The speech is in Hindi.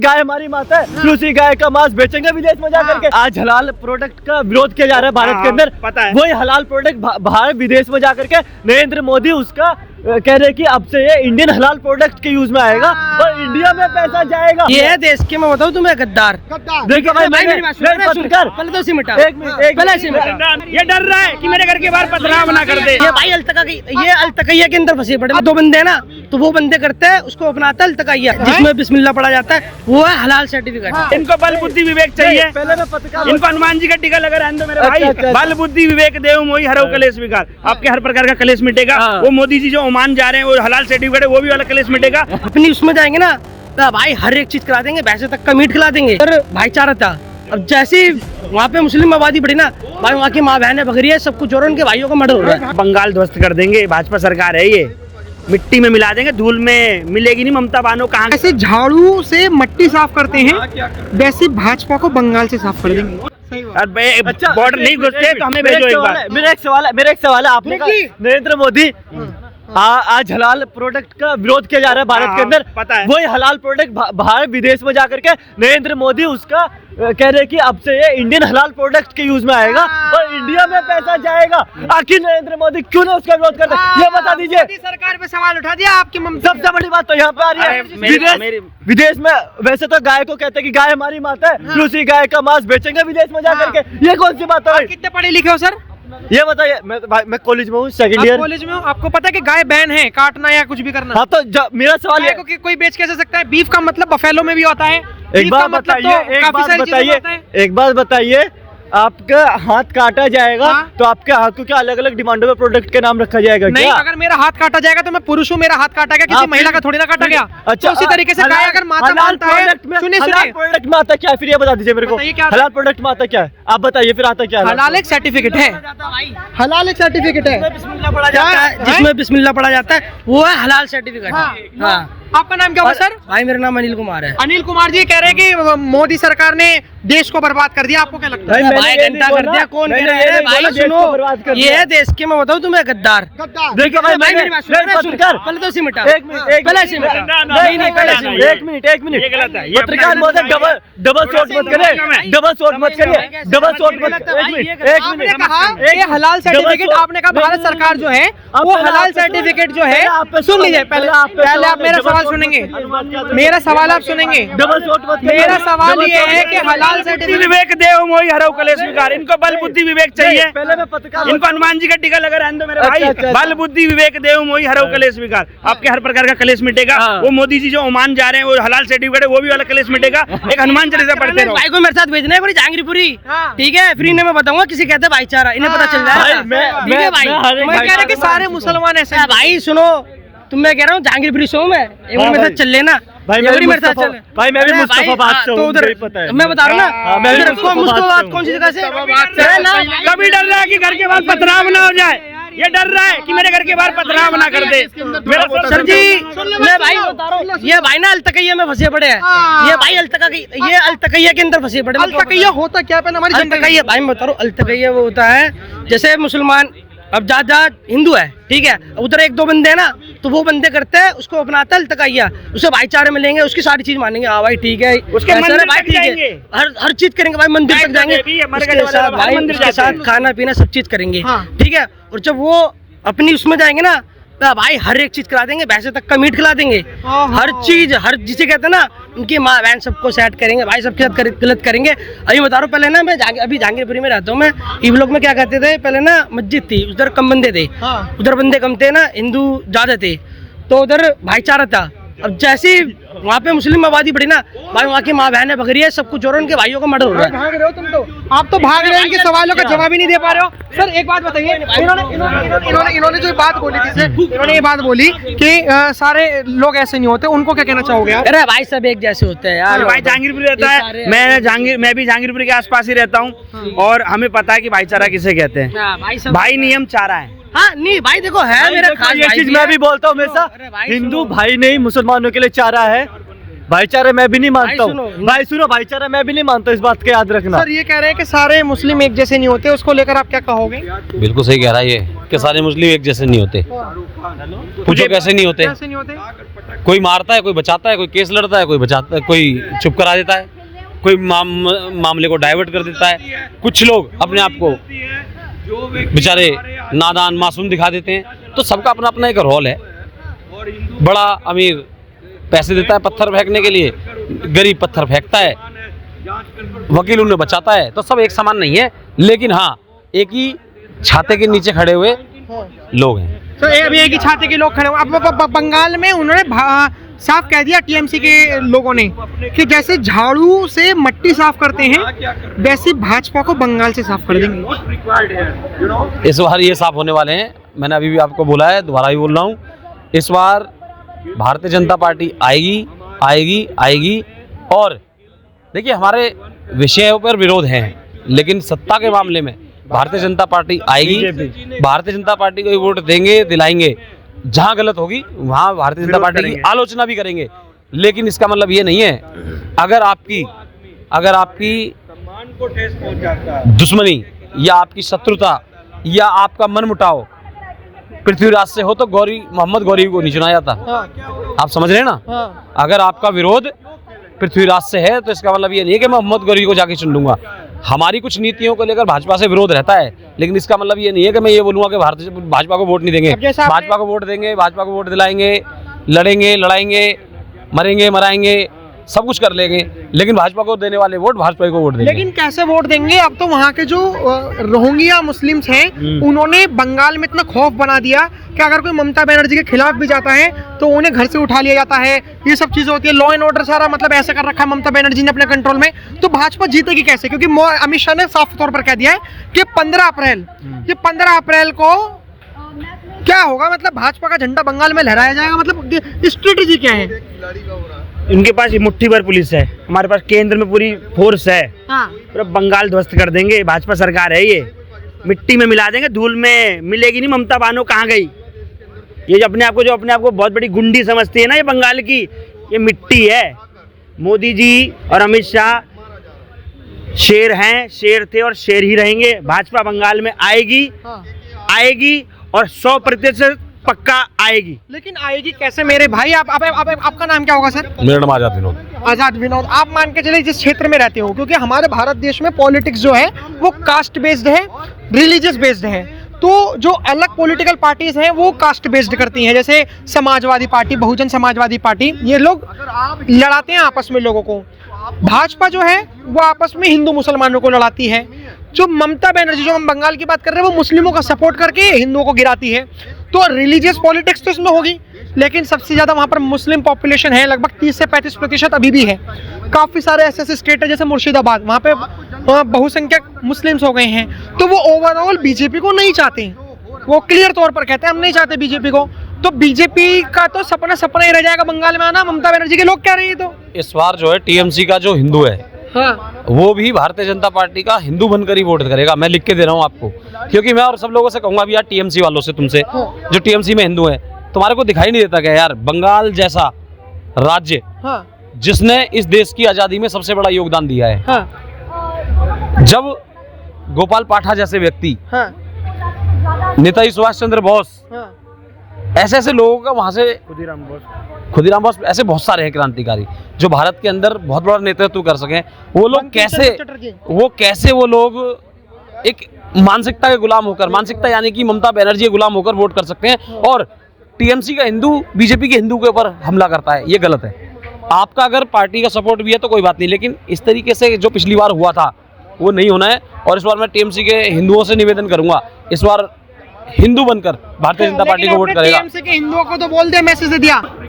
गाय हमारी माता है, उसी गाय का मांस बेचेंगे विदेश में जा करके। आज हलाल प्रोडक्ट का विरोध किया जा रहा है भारत के अंदर, पता है। वही हलाल प्रोडक्ट बाहर विदेश में जा करके नरेंद्र मोदी उसका कह रहे कि अब से ये इंडियन हलाल प्रोडक्ट के यूज में आएगा और इंडिया में पैसा जाएगा। ये है देश के, मैं बताऊं तुम्हें, गद्दार। देखिए भाई, मेरी बात सुनो, पहले तो उसी मिटा। एक मिनट, ये डर रहा है कि मेरे घर के बाहर पथराव ना कर दे। ये भाई अल्तकैया के अंदर फंसे पड़े। दो बंदे हैं ना, तो वो बंदे करते हैं, उसको अपनाता है अल्तकैया, जिसमें बिस्मिल्लाह पढ़ा जाता है, वो है हलाल सर्टिफिकेट। इनको बल बुद्धि विवेक चाहिए। पहले मैं पत्रकार, इनको हनुमान जी का टीका लगा रहने दो मेरे भाई। अच्छा। बल बुद्धि विवेक देव मोहि हरौ कलेश विकार। आपके हर प्रकार का कलेश मिटेगा। वो मोदी जी जो ओमान जा रहे हैं, वो हलाल सर्टिफिकेट है, वो भी वाला कलेश मिटेगा। अपनी उसमें जाएंगे ना तो भाई हर एक चीज करा देंगे, भैंसे तक का मीट खिला देंगे। और भाईचारा था। अब जैसे वहाँ पे मुस्लिम आबादी बढ़ी ना भाई, वहाँ की माँ बहनें भग रही है, सब कुछ हो रहा है, उनके भाइयों का मर्डर हो रहा है। बंगाल ध्वस्त कर देंगे, भाजपा सरकार है ये, मिट्टी में मिला देंगे, धूल में मिलेगी नहीं ममता बानो कहाँ। ऐसे झाड़ू से मिट्टी साफ करते हैं, वैसे भाजपा को बंगाल से साफ कर देंगे। बॉर्डर नहीं घुसते तो हमें भेजो एक बार। मेरा एक सवाल है आपने कहा नरेंद्र मोदी आज हलाल प्रोडक्ट का विरोध किया जा रहा है भारत के अंदर, पता है। वही हलाल प्रोडक्ट बाहर विदेश में जाकर के नरेंद्र मोदी उसका कह रहे कि अब से ये इंडियन हलाल प्रोडक्ट के यूज में आएगा और इंडिया में पैसा जाएगा। आखिर नरेंद्र मोदी क्यों नहीं उसका विरोध करते, ये बता दीजिए। सरकार पे सवाल उठा दिया आपकी ममता। सबसे बड़ी बात तो यहाँ पे आ रही है, विदेश में वैसे तो गाय को कहते हैं कि गाय हमारी माता है, उसी गाय का मांस बेचेंगे विदेश में जाकर के। ये कौन सी बात है? कितने पढ़े लिखे हो सर? ये बताइए। मैं कॉलेज में हूँ, सेकंड ईयर। कॉलेज में हो, आपको पता है कि गाय बैन है काटना या कुछ भी करना? हाँ, तो मेरा सवाल है, को कोई बेच कैसे सकता है? बीफ का मतलब बफेलो में भी होता है। एक बात बताइए, एक बात बताइए, आपका हाथ काटा जाएगा तो आपके हाथों के अलग अलग डिमांडों में प्रोडक्ट के नाम रखा जाएगा नहीं? क्या? अगर मेरा हाथ काटा जाएगा तो मैं पुरुष हूँ, मेरा हाथ काटा गया, किसी महिला का थोड़ी ना काटा गया। अच्छा, तो उसी तरीके से गाय अगर माता मानता है, सुनिए हलाल प्रोडक्ट में आता क्या है? फिर ये बता दीजिए मेरे को, हलाल प्रोडक्ट में आता क्या है? आप बताइए फिर आता क्या है? हलाल एक सर्टिफिकेट है, हलाल एक सर्टिफिकेट है, जिसमें बिस्मिल्लाह पढ़ा जाता है, वो है हलाल सर्टिफिकेट। हाँ। आपका नाम क्या हुआ सर? भाई मेरा नाम अनिल कुमार है। अनिल कुमार जी कह रहे हैं कि मोदी सरकार ने देश को बर्बाद कर दिया, आपको क्या लगता है? भाई घंटा कर दिया, कौन कह रहा है? भाई सुनो, ये है देश के, मैं बताऊं तुम्हें, गद्दार। देखिए भाई, मेरी बात सुनो, पहले तो उसी मिटा। एक मिनट, एक मिनट, पत्रकार महोदय डबल शॉट मत करिए, डबल शॉट मत करिए, डबल शॉट मत। ये हलाल सर्टिफिकेट आपने कहा, भारत सरकार जो है वो हलाल सर्टिफिकेट जो है, सुन लीजिए पहले आप मेरा सवाल सुनेंगे, मेरा सवाल आप सुनेंगे। डबल शॉट मत। मेरा सवाल ये है कि हलाल सर्टिफिकेट विवेक देव मोहि हरौ कलेश विकार। इनको बल बुद्धि विवेक चाहिए। पहले मैं पत्रकार, इनको हनुमान जी का टीका लगा रहने दो मेरे भाई। अच्छा। बल बुद्धि विवेक देव मोहि हरौ कलेश विकार। आपके हर प्रकार का कलेश मिटेगा। वो मोदी जी जो ओमान जा रहे हैं, वो हलाल सर्टिफिकेट है, वो भी वाला कलेश मिटेगा। एक हनुमान चालीसा पढ़ते रहो। भाई को मेरे साथ भेजना है पूरी जहांगीरपुरी, ठीक है? फ्री ने मैं बताऊंगा, किसी कहते हैं भाईचारा, इन्हें पता चल रहा है। ठीक है भाई, मैं कह रहा कि सारे मुसलमान ऐसे हैं। भाई सुनो, तुम मैं कह रहा हूँ जहांगीरपुरी शो में एक बार मेरे साथ चल लेना। भाई मैं भी मुस्तफाबाद से हूँ, मुझे पता है। मैं बता रहा हूँ ना, मैं भी मुस्तफाबाद कौन सी जगह से? कभी डर रहा है कि घर के बाहर पथराव ना हो जाए, ये डर रहा है कि मेरे घर के बाहर पथराव ना कर दे। सर जी, मैं भाई बता रहा हूँ, ये भाई ना अल्तकैया में फंसे पड़े हैं। ये भाई अल्तकैया के अंदर फंसे पड़े। अल्तकैया होता क्या है हमारी अल्तकैया? भाई मैं बता रहा हूँ, अल्तकैया वो होता है जैसे मुसलमान अब जात हिंदू है, ठीक है, उधर एक दो बंदे हैं ना, तो वो बंदे करते हैं, उसको अपनाता है अल्तकैया, उसे भाईचारे मिलेंगे, उसकी सारी चीज मानेंगे। हाँ भाई ठीक है, उसके मंदिर भाई ठीक है, हर चीज करेंगे भाई, मंदिर तक जाएंगे, उसके साथ भाई उसके साथ खाना पीना सब चीज करेंगे, ठीक है। और जब वो अपनी उसमें जाएंगे ना तो भाई हर एक चीज खिला देंगे, भैंसे तक का मीट खिला देंगे, हर चीज, हर जिसे कहते हैं ना, उनकी माँ बहन सबको सेट करेंगे भाई, सबके साथ गलत करेंगे। अभी बता रहा हूँ, पहले ना मैं अभी जहांगीरपुरी में रहता हूँ मैं, ई ब्लॉक में क्या कहते थे, पहले ना मस्जिद थी, उधर कम बंदे थे, उधर बंदे कम थे ना, हिंदू ज्यादा थे, तो उधर भाईचारा था। अब जैसे वहाँ पे मुस्लिम आबादी बढ़ी ना भाई, वहाँ की माँ बहनें भग रही है, सब कुछ हो रहा है, उनके भाइयों का मर्डर हो रहा है। भाग रहे हो तुम तो, आप तो भाग रहे हो, इनके सवालों का जवाब ही नहीं दे पा रहे हो। सर एक बात बताइए, इन्होंने जो बात बोली थी, इन्होंने ये बात बोली कि सारे लोग ऐसे नहीं होते, उनको क्या कहना चाहोगे आप? अरे भाई सब एक जैसे होते हैं यार। भाई जहांगीरपुर रहता है, मैं भी जहांगीरपुर के आसपास ही रहता हूँ, और हमें पता है कि भाईचारा किसे कहते हैं। भाई नियम चारा है। हाँ नहीं भाई देखो, है मेरा खास ये चीज मैं भी बोलता हूँ हमेशा, हिंदू भाई नहीं मुसलमानों के लिए चारा है, भाईचारा मैं भी नहीं मानता भाई हूँ। भाई सुनो, भाईचारा मैं भी नहीं मानता, इस बात का याद रखना। सर ये कह रहे हैं कि सारे मुस्लिम एक जैसे नहीं होते, उसको लेकर आप क्या कहोगे? बिल्कुल सही कह रहा है ये कि सारे मुस्लिम एक जैसे नहीं होते। पूछो कैसे नहीं होते? कैसे नहीं होते? कोई मारता है, कोई बचाता है, कोई केस लड़ता है, कोई बचाता है, कोई चुप करा देता है, कोई मामले को डाइवर्ट कर देता है। कुछ लोग अपने आप को बेचारे नादान मासूम दिखा देते हैं। तो सबका अपना अपना एक रोल है। बड़ा अमीर पैसे देता है पत्थर फेंकने के लिए, गरीब पत्थर फेंकता है, वकील उन्हें बचाता है। तो सब एक समान नहीं है, लेकिन हाँ एक ही छाते के नीचे खड़े हुए लोग हैं। तो अभी एक ही छाते के लोग खड़े हुए। अब बंगाल में उन्होंने साफ कह दिया टीएमसी के लोगों ने कि जैसे झाड़ू से मट्टी साफ करते हैं वैसे भाजपा को बंगाल से साफ कर देंगे। इस बार ये साफ होने वाले हैं। मैंने अभी भी आपको बोला है, दोबारा भी बोल रहा हूँ, इस बार भारतीय जनता पार्टी आएगी आएगी आएगी। और देखिए हमारे विषयों पर विरोध हैं, लेकिन सत्ता के मामले में भारतीय जनता पार्टी आएगी। भारतीय जनता पार्टी को वोट देंगे, दिलाएंगे। जहां गलत होगी वहां भारतीय जनता पार्टी की आलोचना भी करेंगे। लेकिन इसका मतलब ये नहीं है अगर आपकी दुश्मनी या आपकी शत्रुता या आपका मनमुटाव पृथ्वीराज से हो तो मोहम्मद गौरी को नहीं चुना जाता। आप समझ रहे हैं ना? अगर आपका विरोध पृथ्वीराज से है तो इसका मतलब ये नहीं है कि मैं मोहम्मद गौरी को जाके चुन लूंगा। हमारी कुछ नीतियों को लेकर भाजपा से विरोध रहता है, लेकिन इसका मतलब ये नहीं है कि मैं ये बोलूंगा कि भाजपा को वोट नहीं देंगे। भाजपा को वोट देंगे, भाजपा को वोट दिलाएंगे, लड़ेंगे लड़ाएंगे, मरेंगे मराएंगे, सब कुछ कर लेंगे, लेकिन भाजपा को देने वाले वोट भाजपा को वोट देंगे। लेकिन कैसे वोट देंगे? अब तो वहाँ के जो रोहिंग्या मुस्लिम्स हैं उन्होंने बंगाल में इतना खौफ बना दिया कि अगर कोई ममता बनर्जी के खिलाफ भी जाता है तो उन्हें घर से उठा लिया जाता है। ये सब चीजें होती है। लॉ एंड ऑर्डर सारा मतलब ऐसा कर रखा है ममता बनर्जी ने अपने कंट्रोल में। तो भाजपा जीतेगी कैसे? क्योंकि अमित शाह ने साफ तौर पर कह दिया है कि 15 अप्रैल को क्या होगा, मतलब भाजपा का झंडा बंगाल में लहराया जाएगा। मतलब स्ट्रेटेजी क्या है इनके पास? मुट्ठी भर पुलिस है, हमारे पास केंद्र में पूरी फोर्स है। पूरा बंगाल ध्वस्त कर देंगे। भाजपा सरकार है, ये मिट्टी में मिला देंगे, धूल में मिलेगी नहीं। ममता बानो कहाँ गई? ये जो अपने आप को बहुत बड़ी गुंडी समझती है ना, ये बंगाल की, ये मिट्टी है। मोदी जी और अमित शाह शेर हैं, शेर थे और शेर ही रहेंगे। भाजपा बंगाल में आएगी और 100% पक्का आएगी। लेकिन आएगी कैसे मेरे भाई? आपका नाम क्या होगा सर? मेरा नाम आजाद विनोद। आजाद विनोद, आप मान के चले जिस क्षेत्र में रहते हो, क्योंकि हमारे भारत देश में पॉलिटिक्स जो है वो कास्ट बेस्ड है, रिलीजियस बेस्ड है। तो जो अलग पॉलिटिकल पार्टीज हैं वो कास्ट बेस्ड करती हैं, जैसे समाजवादी पार्टी, बहुजन समाजवादी पार्टी, ये लोग लड़ाते हैं आपस में लोगों को। भाजपा जो है वो आपस में हिंदू मुसलमानों को लड़ाती है। जो ममता बनर्जी, जो हम बंगाल की बात कर रहे हैं, वो मुस्लिमों का सपोर्ट करके हिंदुओं को गिराती है। तो रिलीजियस पॉलिटिक्स तो इसमें होगी, लेकिन सबसे ज्यादा वहां पर मुस्लिम पॉपुलेशन है, लगभग 30 से 35% अभी भी है। काफी सारे ऐसे स्टेट है जैसे मुर्शिदाबाद, वहां पे बहुसंख्यक मुस्लिम्स हो गए हैं। तो वो ओवरऑल बीजेपी को नहीं चाहते, वो क्लियर तौर पर कहते हैं हम नहीं चाहते बीजेपी को। तो बीजेपी का तो सपना ही रह जाएगा बंगाल में आना। ममता बनर्जी के लोग कह रहे हैं। तो इस बार जो है टीएमसी का जो हिंदू है, हाँ, वो भी भारतीय जनता पार्टी का हिंदू बनकर ही वोट करेगा। मैं लिख के दे रहा हूँ आपको, क्योंकि मैं और सब लोगों से कहूंगा भी यार टीएमसी वालों से, तुमसे जो टीएमसी में हिंदू है, तुम्हारे को दिखाई नहीं देता क्या यार? बंगाल जैसा राज्य जिसने इस देश की आजादी में सबसे बड़ा योगदान दिया है, जब गोपाल पाठा जैसे व्यक्ति, नेताजी सुभाष चंद्र बोस, ऐसे ऐसे लोगों का वहां से, खुदीराम बोस, ऐसे बहुत सारे हैं क्रांतिकारी जो भारत के अंदर बहुत बड़ा नेतृत्व कर सके। वो लोग कैसे वो लोग एक मानसिकता के गुलाम होकर, मानसिकता यानी कि ममता बनर्जी के गुलाम होकर वोट कर सकते हैं, और टीएमसी का हिंदू बीजेपी के हिंदू के ऊपर हमला करता है? ये गलत है। आपका अगर पार्टी का सपोर्ट भी है तो कोई बात नहीं, लेकिन इस तरीके से जो पिछली बार हुआ था वो नहीं होना है। और इस बार मैं टीएमसी के हिंदुओं से निवेदन करूंगा, इस बार हिंदू बनकर भारतीय जनता पार्टी को वोट करेगा। टीएमसी के हिंदुओं को तो बोल दे, मैसेज दे दिया।